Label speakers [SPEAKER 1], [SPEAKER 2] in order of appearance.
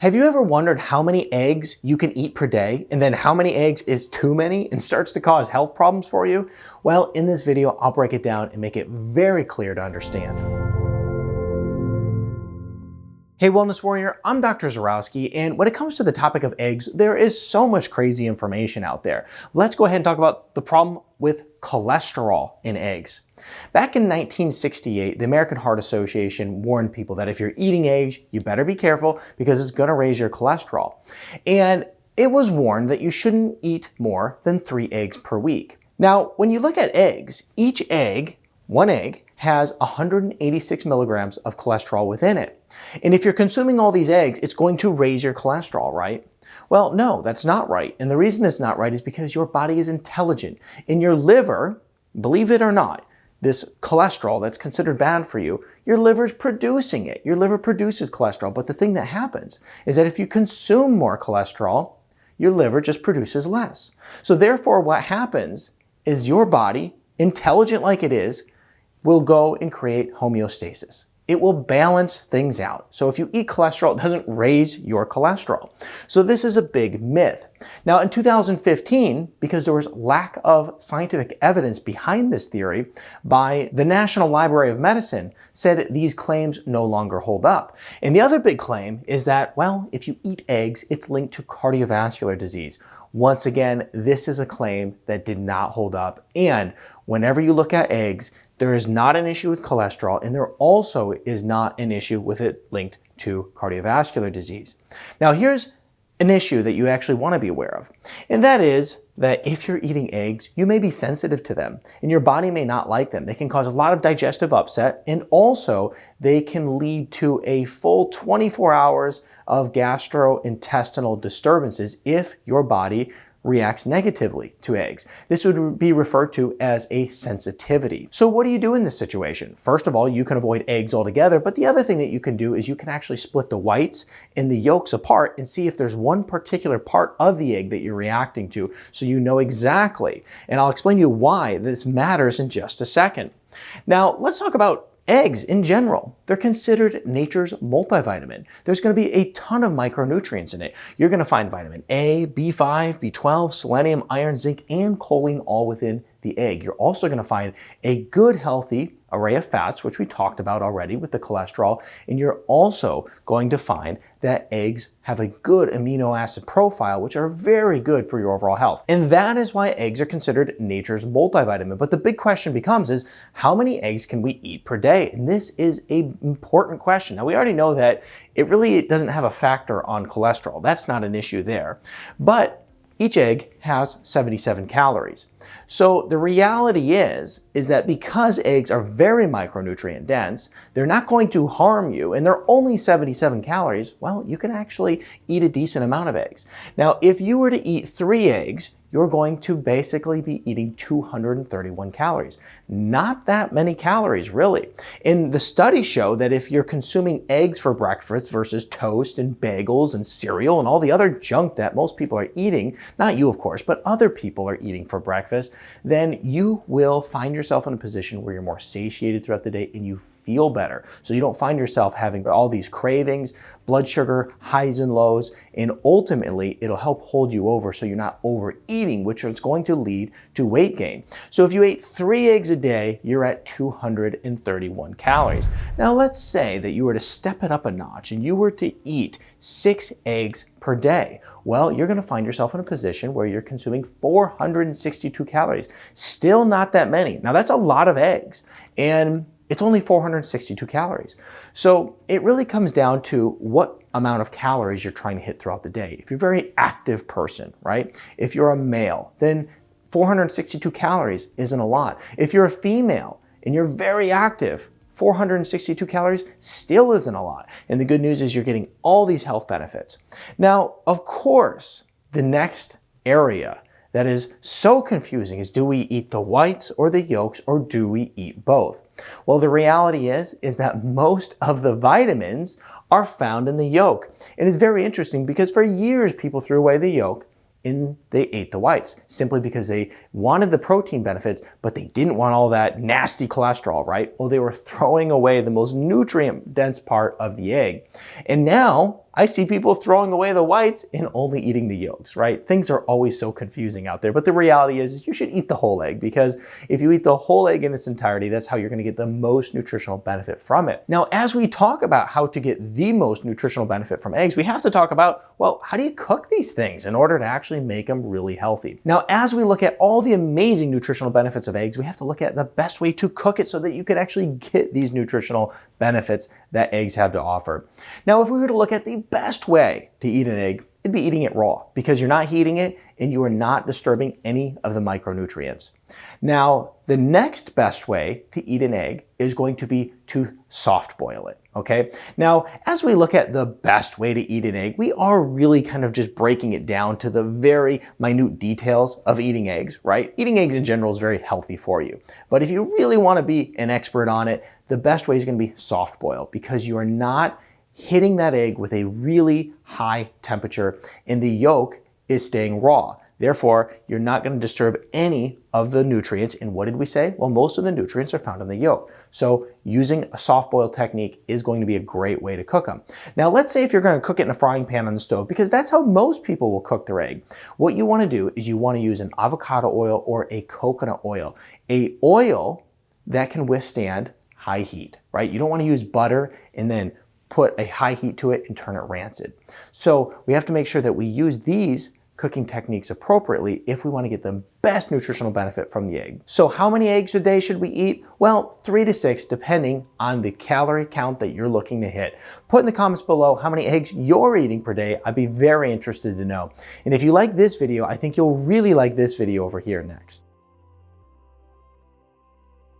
[SPEAKER 1] Have you ever wondered how many eggs you can eat per day and then how many eggs is too many and starts to cause health problems for you? Well, in this video, I'll break it down and make it very clear to understand. Hey Wellness Warrior, I'm Dr. Zarowski, and when it comes to the topic of eggs, there is so much crazy information out there. Let's go ahead and talk about the problem with cholesterol in eggs. Back in 1968, the American Heart Association warned people that if you're eating eggs, you better be careful because it's going to raise your cholesterol. And it was warned that you shouldn't eat more than 3 eggs per week. Now, when you look at eggs, each egg, one egg, has 186 milligrams of cholesterol within it. And if you're consuming all these eggs, it's going to raise your cholesterol, right? Well, no, that's not right. And the reason it's not right is because your body is intelligent. In your liver, believe it or not, this cholesterol that's considered bad for you, your liver's producing it. Your liver produces cholesterol. But the thing that happens is that if you consume more cholesterol, your liver just produces less. So therefore, what happens is your body, intelligent like it is, will go and create homeostasis. It will balance things out. So if you eat cholesterol, it doesn't raise your cholesterol. So this is a big myth. Now in 2015, because there was lack of scientific evidence behind this theory, by the National Library of Medicine said these claims no longer hold up. And the other big claim is that, well, if you eat eggs, it's linked to cardiovascular disease. Once again, this is a claim that did not hold up. And whenever you look at eggs, there is not an issue with cholesterol, and there also is not an issue with it linked to cardiovascular disease. Now, here's an issue that you actually want to be aware of, and that is that if you're eating eggs, you may be sensitive to them, and your body may not like them. They can cause a lot of digestive upset, and also they can lead to a full 24 hours of gastrointestinal disturbances if your body reacts negatively to eggs. This would be referred to as a sensitivity. So what do you do in this situation? First of all, you can avoid eggs altogether, but the other thing that you can do is you can actually split the whites and the yolks apart and see if there's one particular part of the egg that you're reacting to so you know exactly. And I'll explain to you why this matters in just a second. Now, let's talk about eggs in general. They're considered nature's multivitamin. There's going to be a ton of micronutrients in it. You're going to find vitamin A, B5, B12, selenium, iron, zinc, and choline all within the egg. You're also going to find a good, healthy array of fats, which we talked about already with the cholesterol, and you're also going to find that eggs have a good amino acid profile, which are very good for your overall health. And that is why eggs are considered nature's multivitamin. But the big question becomes is, how many eggs can we eat per day? And this is an important question. Now, we already know that it doesn't have a factor on cholesterol. That's not an issue there. But each egg has 77 calories. So the reality is that because eggs are very micronutrient dense, they're not going to harm you, and they're only 77 calories, well, you can actually eat a decent amount of eggs. Now, if you were to eat 3 eggs, you're going to basically be eating 231 calories. Not that many calories, really. And the studies show that if you're consuming eggs for breakfast versus toast and bagels and cereal and all the other junk that most people are eating, not you of course, but other people are eating for breakfast, then you will find yourself in a position where you're more satiated throughout the day and you feel better. So you don't find yourself having all these cravings, blood sugar highs and lows, and ultimately it'll help hold you over so you're not overeating, which is going to lead to weight gain. So if you ate 3 eggs a day, you're at 231 calories. Now let's say that you were to step it up a notch and you were to eat 6 eggs per day. Well, you're going to find yourself in a position where you're consuming 462 calories. Still not that many. Now that's a lot of eggs, and it's only 462 calories. So it really comes down to what amount of calories you're trying to hit throughout the day. If you're a very active person, right? If you're a male, then 462 calories isn't a lot. If you're a female and you're very active, 462 calories still isn't a lot. And the good news is you're getting all these health benefits. Now, of course, the next area that is so confusing is, do we eat the whites or the yolks, or do we eat both? Well, the reality is that most of the vitamins are found in the yolk. And it's very interesting because for years people threw away the yolk and they ate the whites simply because they wanted the protein benefits, but they didn't want all that nasty cholesterol, right? Well, they were throwing away the most nutrient dense part of the egg. And now I see people throwing away the whites and only eating the yolks, right? Things are always so confusing out there, but the reality is you should eat the whole egg, because if you eat the whole egg in its entirety, that's how you're going to get the most nutritional benefit from it. Now, as we talk about how to get the most nutritional benefit from eggs, we have to talk about, well, how do you cook these things in order to actually make them really healthy? Now, as we look at all the amazing nutritional benefits of eggs, we have to look at the best way to cook it so that you can actually get these nutritional benefits that eggs have to offer. Now, if we were to look at the best way to eat an egg, it'd be eating it raw, because you're not heating it and you are not disturbing any of the micronutrients. Now, the next best way to eat an egg is going to be to soft boil it, okay? Now, as we look at the best way to eat an egg, we are really kind of just breaking it down to the very minute details of eating eggs, right? Eating eggs in general is very healthy for you. But if you really want to be an expert on it, the best way is going to be soft boil, because you are not hitting that egg with a really high temperature and the yolk is staying raw. Therefore, you're not going to disturb any of the nutrients. And what did we say? Well, most of the nutrients are found in the yolk. So using a soft boil technique is going to be a great way to cook them. Now, let's say if you're going to cook it in a frying pan on the stove, because that's how most people will cook their egg. What you want to do is you want to use an avocado oil or a coconut oil, a oil that can withstand high heat, right? You don't want to use butter and then put a high heat to it and turn it rancid. So we have to make sure that we use these cooking techniques appropriately if we want to get the best nutritional benefit from the egg. So how many eggs a day should we eat? Well, 3 to 6, depending on the calorie count that you're looking to hit. Put in the comments below how many eggs you're eating per day. I'd be very interested to know. And if you like this video, I think you'll really like this video over here next.